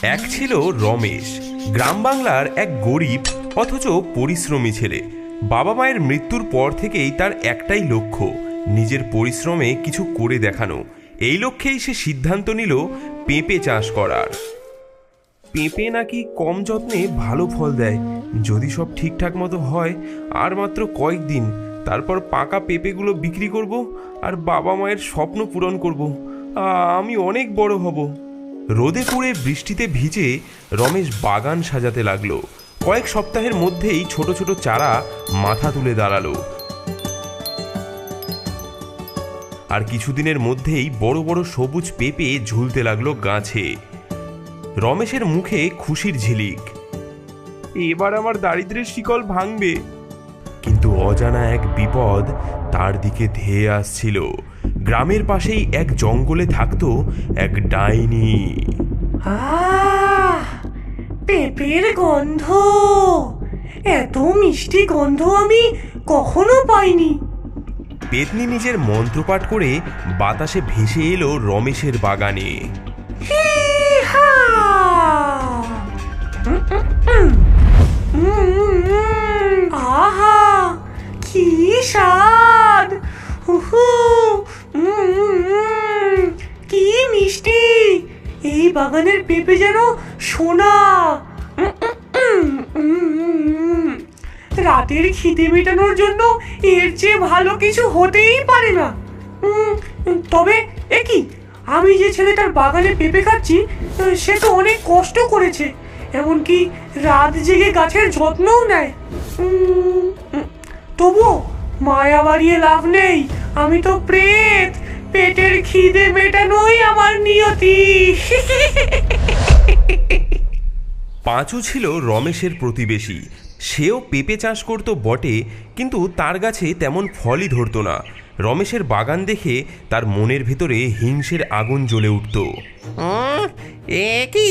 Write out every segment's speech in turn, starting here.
এক ছিল রমেশ, গ্রাম বাংলার এক গরিব অথচ পরিশ্রমী ছেলে। বাবা মায়ের মৃত্যুর পর থেকেই তার একটাই লক্ষ্য, নিজের পরিশ্রমে কিছু করে দেখানো। এই লক্ষ্যেই সে সিদ্ধান্ত নিল পেঁপে চাষ করার। পেঁপে নাকি কম যত্নে ভালো ফল দেয়। যদি সব ঠিকঠাক মতো হয়, আর মাত্র কয়েকদিন, তারপর পাকা পেঁপেগুলো বিক্রি করব আর বাবা মায়ের স্বপ্ন পূরণ করব। আমি অনেক বড় হব। রোদে পুড়ে বৃষ্টিতে ভিজে রমেশ বাগান সাজাতে লাগলো। কয়েক সপ্তাহের মধ্যেই ছোট ছোট চারা মাথা তুলে দাঁড়ালো, আর কিছুদিনের মধ্যেই বড় বড় সবুজ পেঁপে ঝুলতে লাগলো গাছে। রমেশের মুখে খুশির ঝিলিক। এবার আমার দারিদ্র্যের শিকল ভাঙবে। কিন্তু অজানা এক বিপদ তার দিকে ধেয়ে আসছিল। গ্রামের পাশেই এক জঙ্গলে থাকতো এক ডাইনি। পেঁপের গন্ধ, এত মিষ্টি গন্ধ আমি কখনো পাইনি। পেতনি নিজের মন্ত্রপাঠ করে বাতাসে ভেসে এলো রমেশের বাগানে। আহা, কি স্বাদ! কি মিষ্টি! এই বাগানের পেঁপে যেন সোনা। রাতের খিদে মেটানোর জন্য এর চেয়ে ভালো কিছু হতেই পারে না। তবে কি, আমি যে ছেলেটার বাগানে পেঁপে খাচ্ছি, সে তো অনেক কষ্ট করেছে, এমনকি রাত জেগে গাছের যত্নও নেয়। তবুও মায়া বাড়িয়ে লাভ নেই, আমি তো প্রেত। পেটের খিদে মেটানোই আমার নিয়তি। পাঁচু ছিল রমেশের প্রতিবেশী। সেও পেঁপে চাষ করত বটে, কিন্তু তার গাছে তেমন ফলই ধরত না। রমেশের বাগান দেখে তার মনের ভেতরে হিংসের আগুন জ্বলে উঠত। কি,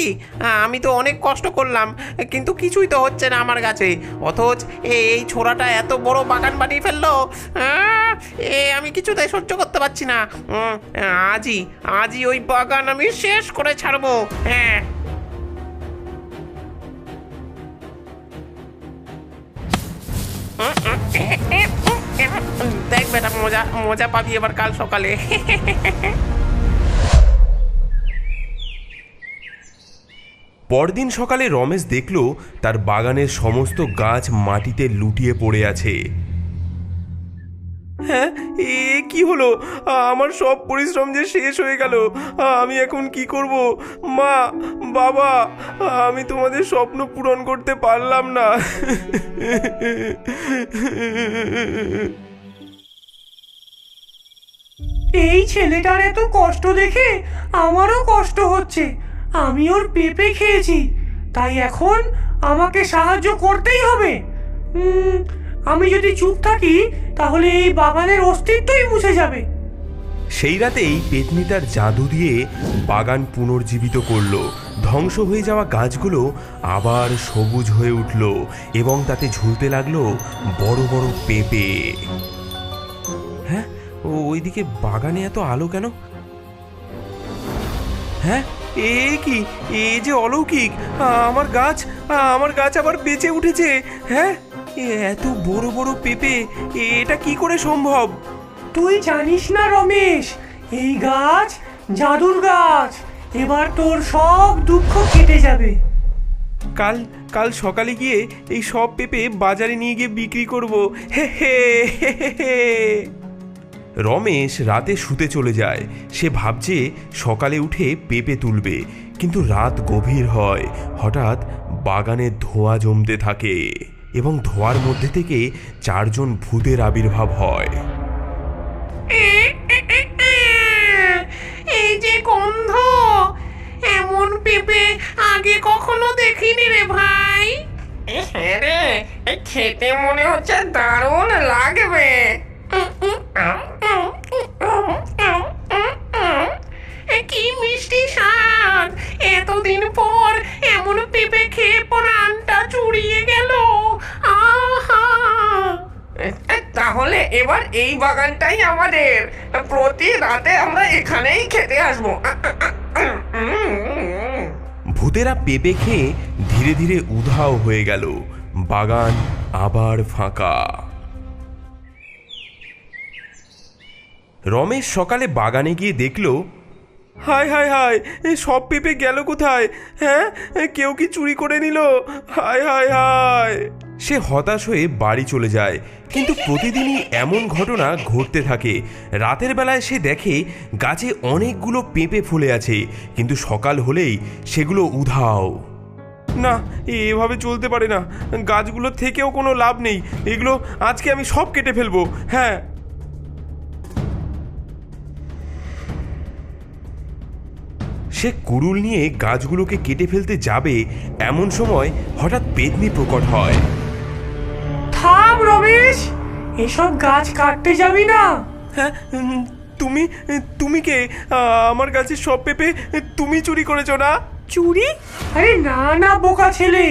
আমি তো অনেক কষ্ট করলাম, কিন্তু কিছুই তো হচ্ছে না আমার গাছে, অথচ এই ছোড়াটা এত বড় বাগান বানিয়ে ফেললো। আমি কিছুতেই সহ্য করতে পারছি না। আজই ওই বাগান আমি শেষ করে ছাড়বো। হ্যাঁ, দেখ বেটা, মজা মজা পাবি এবার কাল সকালে। পরদিন সকালে রমেশ দেখল তার বাগানের সমস্ত গাছ মাটিতে লুটিয়ে পড়ে আছে। হ্যাঁ, কি হলো? আমার সব পরিশ্রম যে শেষ হয়ে গেল। আমি এখন কি করব? মা, বাবা, আমি তোমাদের স্বপ্ন পূরণ করতে পারলাম না। এই ছেলেটার এত কষ্ট দেখে আমারও কষ্ট হচ্ছে। আমি ওর পেঁপে খেয়েছি, তাই এখন আমাকে সাহায্য করতেই হবে। আমি যদি চুপ থাকি, তাহলে এই বাগানের অস্তিত্বই মুছে যাবে। সেই রাতেই পেতনি তার জাদু দিয়ে বাগান পুনর্জীবিত করলো। ধ্বংস হয়ে যাওয়া গাছগুলো আবার সবুজ হয়ে উঠল এবং তাতে ঝুলতে লাগলো বড় বড় পেঁপে। হ্যাঁ, ওইদিকে বাগানে এত আলো কেন? হ্যাঁ, কি, এ যে অলৌকিক! আমার গাছ আবার বেঁচে উঠেছে। হ্যাঁ, এত বড় বড় পেঁপে, এটা কি করে সম্ভব? তুই জানিস না রমেশ, এই গাছ জাদুর গাছ। এবার তোর সব দুঃখ কেটে যাবে। কাল সকালে গিয়ে এই সব পেঁপে বাজারে নিয়ে গিয়ে বিক্রি করব। হে হে হে হে। রমেশ রাতে শুতে চলে যায়। সে ভাবছে সকালে উঠে পেঁপে তুলবে, কিন্তু রাত গভীর হয়। হঠাৎ বাগানে ধোঁয়া জমতে থাকে এবং ধোঁয়ার মধ্যে থেকে চারজন ভূতের আবির্ভাব হয়। এই যে গন্ধ, এমন পেঁপে আগে কখনো দেখিনি রে ভাই। হ্যাঁ রে, খেতে মনে হচ্ছে দারুণ লাগবে। কি মিষ্টি স্বাদ! এতদিন পর এমন পেঁপে খেয়ে প্রাণটা জুড়িয়ে গেল। আহা, তাহলে এবার এই বাগানটাই আমাদের। প্রতি রাতে আমরা এখানেই খেতে আসবো। ভূতেরা পেঁপে খেয়ে ধীরে ধীরে উধাও হয়ে গেল। বাগান আবার ফাঁকা। রমেশ সকালে বাগানে গিয়ে দেখল, হায় হায় হায়, সব পেঁপে গেল কোথায়? হ্যাঁ, কেউ কি চুরি করে নিল? হায় হায় হায়। সে হতাশ হয়ে বাড়ি চলে যায়। কিন্তু প্রতিদিনই এমন ঘটনা ঘটতে থাকে। রাতের বেলায় সে দেখে গাছে অনেকগুলো পেঁপে ফুলে আছে, কিন্তু সকাল হলেই সেগুলো উধাও। না, এভাবে চলতে পারে না। গাছগুলো থেকেও কোনো লাভ নেই। এগুলো আজকে আমি সব কেটে ফেলবো। হ্যাঁ। সে কুড়ুল নিয়ে গাছগুলোকে কেটে ফেলতে যাবে, এমন সময় হঠাৎ পেতনি প্রকট হয়। থাম রমেশ, এসব গাছ কাটতে যাবি না। হ্যাঁ, তুমি তুমি কে? আমার গাছের সব পেঁপে তুমি চুরি করেছো না? চুরি? আরে না না বোকা ছেলে,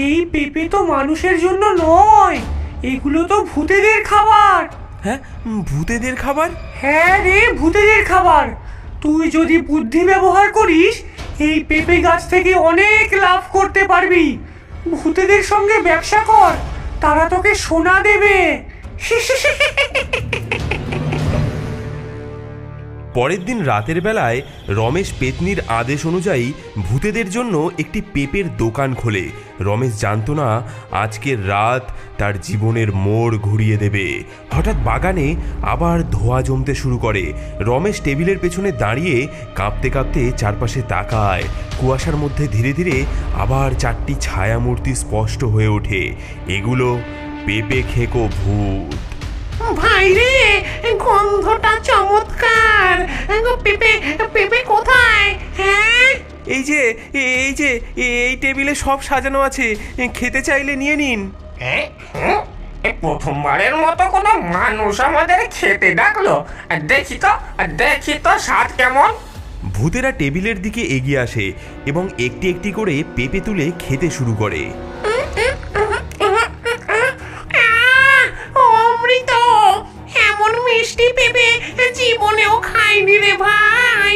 এই পেঁপে তো মানুষের জন্য নয়, এগুলো তো ভূতেদের খাবার। হ্যাঁ, ভূতেদের খাবার? হ্যাঁ রে, ভূতেদের খাবার। তুই যদি বুদ্ধি ব্যবহার করিস, এই পেঁপে গাছ থেকে অনেক লাভ করতে পারবি। ভূতেদের সঙ্গে ব্যবসা কর, তারা তোকে সোনা দেবে। পরের দিন রাতের বেলায় রমেশ পেতনির আদেশ অনুযায়ী ভূতেদের জন্য একটি পেঁপের দোকান খোলে। রমেশ জানতো না আজকের রাত তার জীবনের মোড় ঘুরিয়ে দেবে। হঠাৎ বাগানে আবার ধোঁয়া জমতে শুরু করে। রমেশ টেবিলের পেছনে দাঁড়িয়ে কাঁপতে কাঁপতে চারপাশে তাকায়। কুয়াশার মধ্যে ধীরে ধীরে আবার 4টি ছায়ামূর্তি স্পষ্ট হয়ে ওঠে। এগুলো পেঁপে খেকো ভূত। ভাই রে, গন্ধটা চমৎকার। পেঁপে পেঁপে কোথায়? হ্যাঁ, এই যে এই টেবিলে সব সাজানো আছে, খেতে চাইলে নিয়ে নিন। প্রথমবারের মতো কোনো মানুষ আমাদের খেতে ডাকলো। দেখি তো স্বাদ কেমন। ভূতেরা টেবিলের দিকে এগিয়ে আসে এবং একটি একটি করে পেঁপে তুলে খেতে শুরু করে। অমৃত, এমন মিষ্টি পেঁপে জীবনেও খাইনি রে ভাই।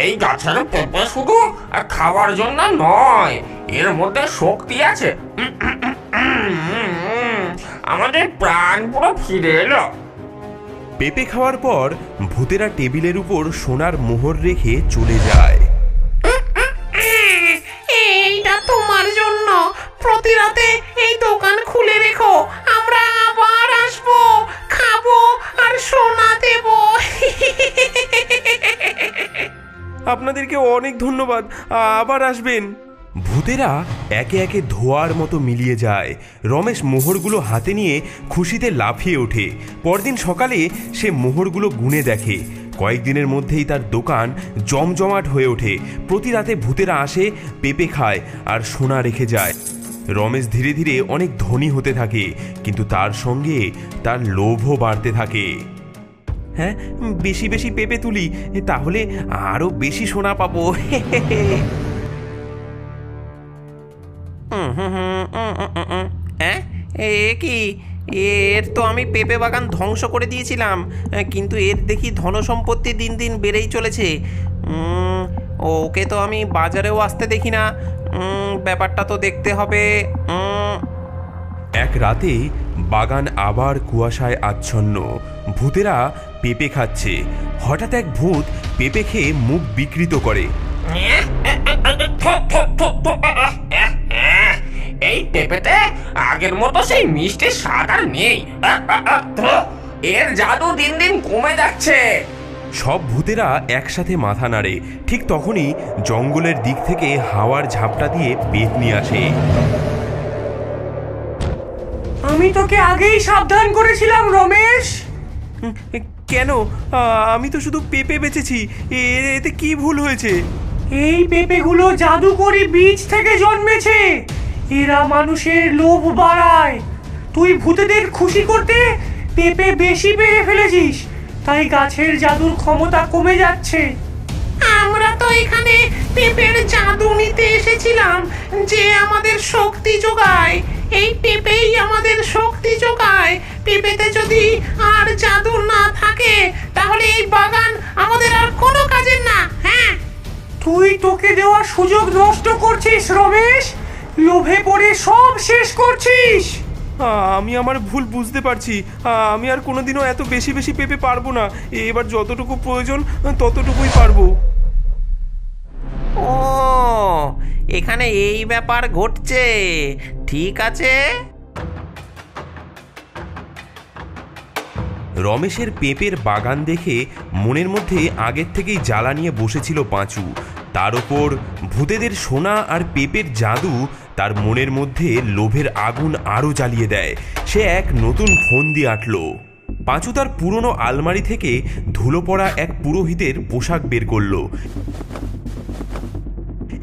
এই গাছের পেঁপে শুধু খাওয়ার জন্য নয়, এর মধ্যে শক্তি আছে। আমাদের প্রাণ পুরো ফিরে এলো। পেঁপে খাওয়ার পর ভূতেরা টেবিলের উপর সোনার মোহর রেখে চলে যায়। এইটা তোমার জন্য। প্রতি রাতে এই দোকান খুলে রেখো, আমরা আবার আসবো, খাবো আর সোনা দেবো। আপনাদেরকে অনেক ধন্যবাদ, আবার আসবেন। ভূতেরা একে একে ধোঁয়ার মতো মিলিয়ে যায়। রমেশ মোহরগুলো হাতে নিয়ে খুশিতে লাফিয়ে ওঠে। পরদিন সকালে সে মোহরগুলো গুনে দেখে। কয়েকদিনের মধ্যেই তার দোকান জমজমাট হয়ে ওঠে। প্রতি রাতে ভূতেরা আসে, পেঁপে খায় আর সোনা রেখে যায়। রমেশ ধীরে ধীরে অনেক ধনী হতে থাকে, কিন্তু তার সঙ্গে তার লোভও বাড়তে থাকে। হ্যাঁ, বেশি বেশি পেঁপে তুলি, তাহলে আরো বেশি সোনা পাবো। হ্যাঁ, এ কি? এর তো আমি পেঁপে বাগান ধ্বংস করে দিয়েছিলাম, কিন্তু এর দেখি ধনসম্পত্তি দিন দিন বেড়েই চলেছে। ওকে তো আমি বাজারেও আসতে দেখি না। ব্যাপারটা তো দেখতে হবে। এক রাতে বাগান আবার কুয়াশায় আচ্ছন্ন। ভূতেরা পেঁপে খাচ্ছে। হঠাৎ এক ভূত পেঁপে খেয়ে মুখ বিকৃত করে। এই পেঁপেতে আগের মতো সেই মিষ্টি স্বাদ আর নেই। এর জাদু দিন দিন কমে যাচ্ছে। সব ভূতেরা একসাথে মাথা নাড়ে। ঠিক তখনই জঙ্গলের দিক থেকে হাওয়ার ঝাপটা দিয়ে পেতনি আসে। আমি তোকে আগেই সাবধান করেছিলাম রমেশ। কেন? আমি তো শুধু পেঁপে বেচেছি, এতে কি ভুল হয়েছে? এই পেঁপেগুলো জাদুকরি বীজ থেকে জন্মেছে। এরা মানুষের লোভ বাড়ায়। তুই ভূতেদের খুশি করতে পেঁপে বেশি পেরে ফেলেছিস, তাই গাছের জাদুর ক্ষমতা কমে যাচ্ছে। আমরা তো এখানে পেঁপের জাদু নিতে এসেছিলাম, যে আমাদের শক্তি যোগায়। এই পেঁপেই আমাদের শক্তি যোগায়। পেঁপেতে যদি আর জাদু না থাকে, তাহলে এই বাগান আমাদের আর কোনো কাজের না। হ্যাঁ, তুই তোকে দেওয়া সুযোগ নষ্ট করছিস রমেশ, লোভে পড়ে সব শেষ করছিস। আমি আমার ভুল বুঝতে পারছি। আমি আর কোনোদিনও এত বেশি বেশি পেঁপে পারবো না। এবার যতটুকু প্রয়োজন ততটুকুই পারবো। ও, এখানে এই ব্যাপার ঘটছে। ঠিক আছে। রমেশের পেঁপের বাগান দেখে মনের মধ্যে আগের থেকেই জ্বালা নিয়ে বসেছিল পাঁচু। তার ওপর ভূতেদের সোনা আর পেঁপের জাদু তার মনের মধ্যে লোভের আগুন আরও জ্বালিয়ে দেয়। সে এক নতুন ফন্দি আঁটল। পাঁচু তার পুরনো আলমারি থেকে ধুলো পড়া এক পুরোহিতের পোশাক বের করলো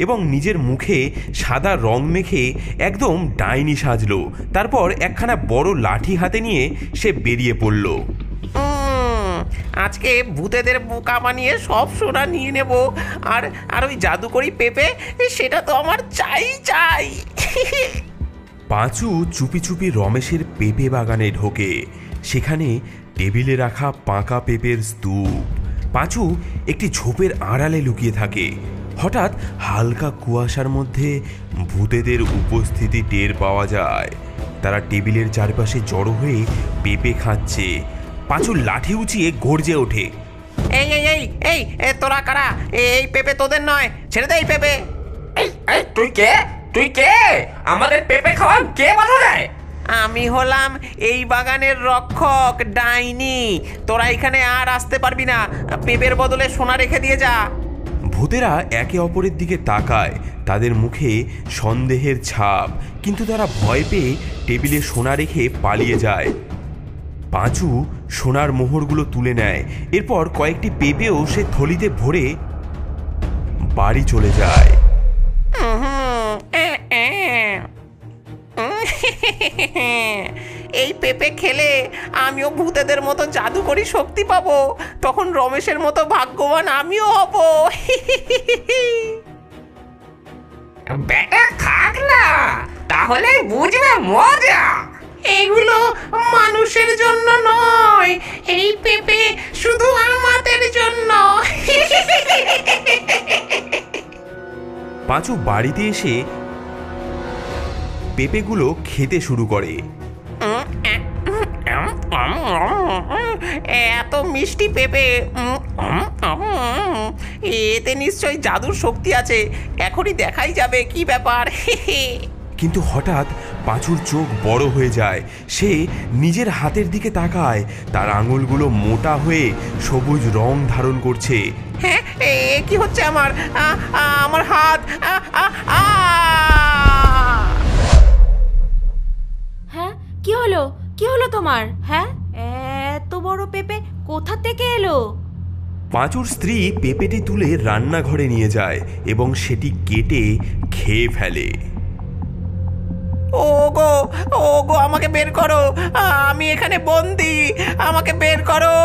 এবং নিজের মুখে সাদা রং মেখে একদম ডাইনি সাজলো। তারপর একখানা বড় লাঠি হাতে নিয়ে সে বেরিয়ে পড়ল। আজকে ভূতেদের বোকা বানিয়ে সব সোনা নিয়ে নেব। আর আর ওই জাদুকরি পেঁপে, সেটা তো আমার চাই চাই। পাঁচু চুপি চুপি রমেশের পেঁপে বাগানে ঢোকে। সেখানে টেবিলে রাখা পাকা পেঁপের স্তূপ। পাঁচু একটি ঝোপের আড়ালে লুকিয়ে থাকে। হঠাৎ হালকা কুয়াশার মধ্যে ভূতেদের উপস্থিতি টের পাওয়া যায়। তারা টেবিলের চারপাশে জড়ো হয়ে পেঁপে খাচ্ছে। পাঁচু লাঠি উঁচিয়ে গর্জে ওঠে। এই এই এই এই এ, তোরা কারা? এই পেঁপে তোদের নয়, ছেড়ে দে এই পেঁপে। এই এই তুই কে? তুই কে? আমাদের পেঁপে খাওয়া কে বাধা দেয়? আমি হলাম এই বাগানের রক্ষক, ডাইনি। তোরা এখানে আর আসতে পারবি না। পেঁপের বদলে সোনা রেখে দিয়ে যা। ভূতেরা একে অপরের দিকে তাকায়। তাদের মুখে সন্দেহের ছাপ, কিন্তু তারা ভয় পেয়ে টেবিলে সোনা রেখে পালিয়ে যায়। পাঁচু সোনার মোহরগুলো তুলে নেয়। এরপর কয়েকটি পেঁপেও সে থলিতে ভরে বাড়ি চলে যায়। এই পেঁপে খেলে আমিও ভূতেদের মতো জাদুকরি শক্তি পাবো। তখন রমেশের মতো ভাগ্যবান আমিও হব। বেটা খাক না, তাহলে বুঝবে মজা। এগুলো মানুষের জন্য নয়, এই পেঁপে শুধু আমাদের জন্য। পাঁচু বাড়িতে এসে পেঁপেগুলো খেতে শুরু করে। এত মিষ্টি পেঁপে, এতে নিশ্চয়ই জাদুর শক্তি আছে। এখনই দেখাই যাবে কি ব্যাপার। কিন্তু হঠাৎ পাঁচুর চোখ বড় হয়ে যায়। সে নিজের হাতের দিকে তাকায়। তার আঙুলগুলো মোটা হয়ে সবুজ রং ধারণ করছে। হ্যাঁ, কি হচ্ছে আমার? আমার হাত! হ্যাঁ, কি হলো? কি হলো তোমার? হ্যাঁ, এত বড় পেঁপে কোথা থেকে এলো? পাঁচুর স্ত্রী পেঁপেটি তুলে রান্নাঘরে নিয়ে যায় এবং সেটি কেটে খেয়ে ফেলে। ওগো, ওগো, আমাকে বের করো। আমি এখানে বন্দি। আমাকে বের করো।